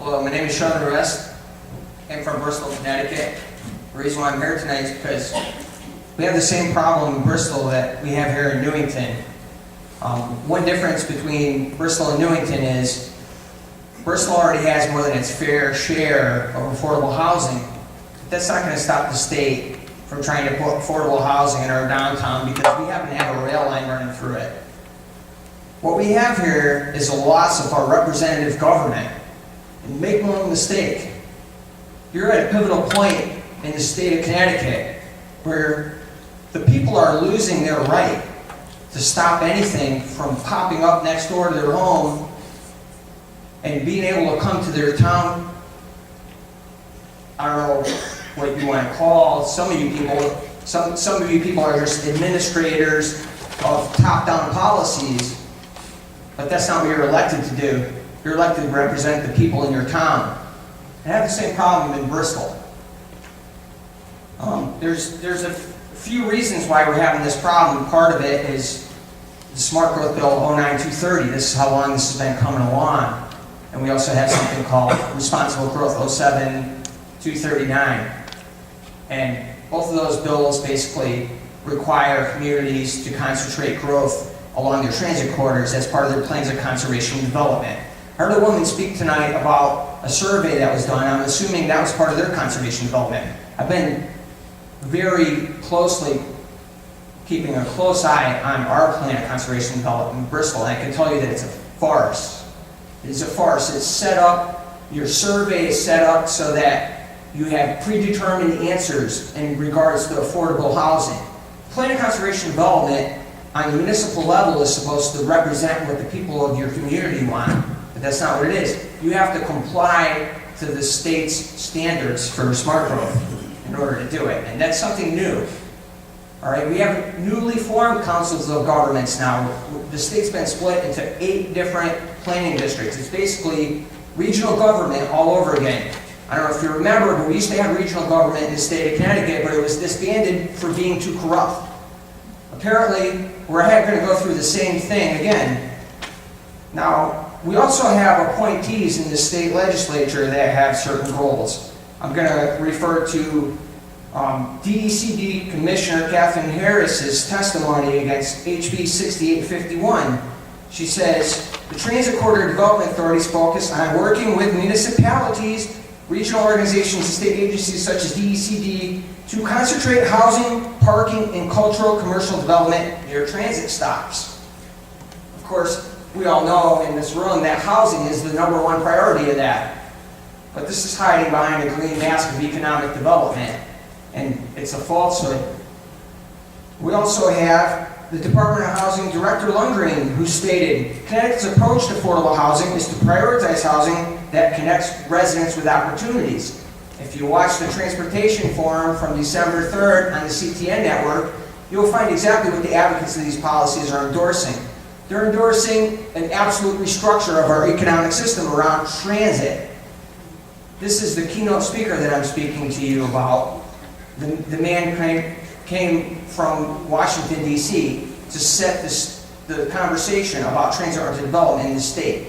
Hello, my name is Shawn Ruest. I'm from Bristol, Connecticut. The reason why I'm here tonight is because we have the same problem in Bristol that we have here in Newington. One difference between Bristol and Newington is Bristol already has more than its fair share of affordable housing. But that's not going to stop the state from trying to put affordable housing in our downtown because we happen to have a rail line running through it. What we have here is a loss of our representative government. And make no mistake, you're at a pivotal point in the state of Connecticut where the people are losing their right to stop anything from popping up next door to their home and being able to come to their town. I don't know what you want to call some of you people. Some of you people are just administrators of top-down policies, but that's not what you're elected to do. You're elected to represent the people in your town. I have the same problem in Bristol. There's a few reasons why we're having this problem. Part of it is the Smart Growth Bill 09230. This is how long this has been coming along. And we also have something called Responsible Growth 07239. And both of those bills basically require communities to concentrate growth along their transit corridors as part of their plans of conservation and development. I heard a woman speak tonight about a survey that was done. I'm assuming that was part of their conservation development. I've been very closely keeping a close eye on our plan of conservation development in Bristol, and I can tell you that it's a farce. It is a farce. It's set up, your survey is set up so that you have predetermined answers in regards to affordable housing. Plan of conservation development on the municipal level is supposed to represent what the people of your community want. But that's not what it is. You have to comply to the state's standards for smart growth in order to do it. And that's something new. All right, we have newly formed councils of governments now. The state's been split into 8 different planning districts. It's basically regional government all over again. I don't know if you remember, but we used to have regional government in the state of Connecticut, but it was disbanded for being too corrupt. Apparently, we're going to go through the same thing again. Now, we also have appointees in the state legislature that have certain goals. I'm going to refer to DECD Commissioner Catherine Harris's testimony against HB 6851. She says, the Transit Corridor Development Authorities focus on working with municipalities, regional organizations, and state agencies such as DECD to concentrate housing, parking, and cultural commercial development near transit stops. Of course, we all know in this room that housing is the #1 priority of that. But this is hiding behind a green mask of economic development, and it's a falsehood. We also have the Department of Housing Director Lundgren, who stated, Connecticut's approach to affordable housing is to prioritize housing that connects residents with opportunities. If you watch the Transportation Forum from December 3rd on the CTN network, you'll find exactly what the advocates of these policies are endorsing. They're endorsing an absolute restructure of our economic system around transit. This is the keynote speaker that I'm speaking to you about. The man came from Washington, D.C. to set the conversation about transit-oriented development in the state.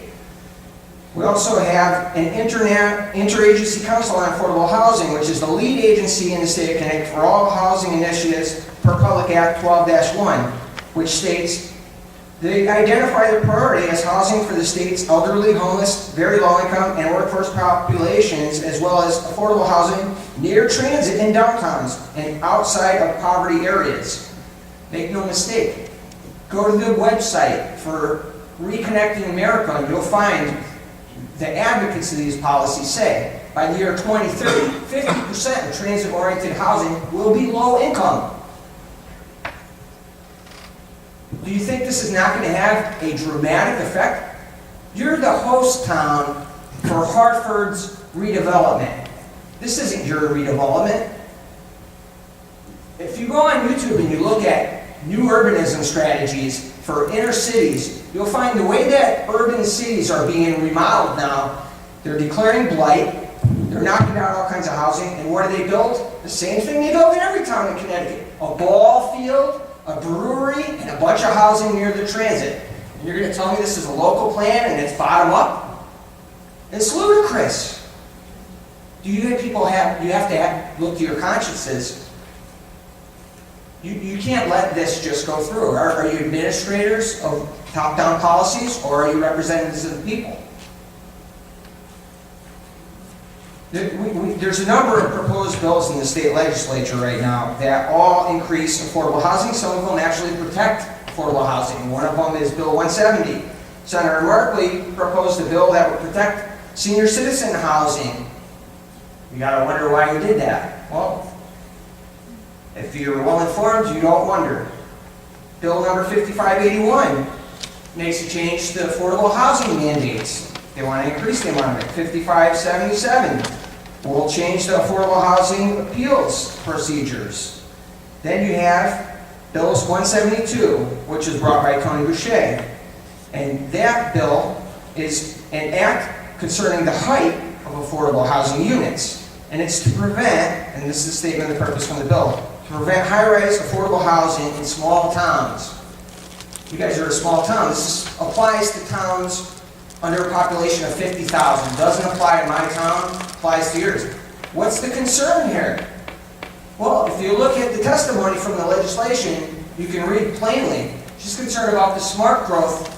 We also have an interagency council on affordable housing, which is the lead agency in the state of Connecticut for all housing initiatives per Public Act 12-1, which states they identify their priority as housing for the state's elderly, homeless, very low income, and workforce populations, as well as affordable housing near transit in downtowns and outside of poverty areas. Make no mistake, go to the website for Reconnecting America and you'll find the advocates of these policies say by the year 2030, 50% of transit-oriented housing will be low income. Do you think this is not going to have a dramatic effect? You're the host town for Hartford's redevelopment. This isn't your redevelopment. If you go on YouTube and you look at new urbanism strategies for inner cities, you'll find the way that urban cities are being remodeled now, they're declaring blight, they're knocking down all kinds of housing, and what do they build? The same thing they build in every town in Connecticut. A ball field, a brewery, and a bunch of housing near the transit. And you're going to tell me this is a local plan and it's bottom up? It's ludicrous. Chris, do you have people you have to look to your consciences? You can't let this just go through. Are you administrators of top-down policies, or are you representatives of the people? There's a number of proposed bills in the state legislature right now that all increase affordable housing. Some of them actually protect affordable housing. One of them is Bill 170. Senator Markley proposed a bill that would protect senior citizen housing. You gotta wonder why he did that. Well, if you're well informed, you don't wonder. Bill number 5581 makes a change to affordable housing mandates. They want to increase the amount of it. 5577 will change the affordable housing appeals procedures. Then you have Bills 172, which is brought by Tony Boucher. And that bill is an act concerning the height of affordable housing units. And it's to prevent, and this is the statement of the purpose from the bill, to prevent high-rise affordable housing in small towns. You guys are a small town. This applies to towns under a population of 50,000. Doesn't apply to my town, applies to yours. What's the concern here? Well, if you look at the testimony from the legislation, you can read plainly. She's concerned about the smart growth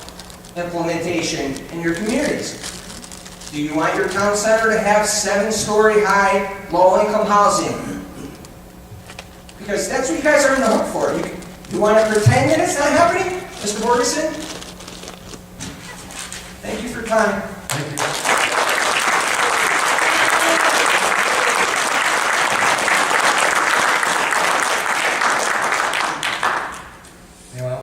implementation in your communities. Do you want your town center to have 7-story high, low-income housing? Because that's what you guys are in the hook for. You want to pretend that it's not happening, Mr. Borgeson? Thank you for your time.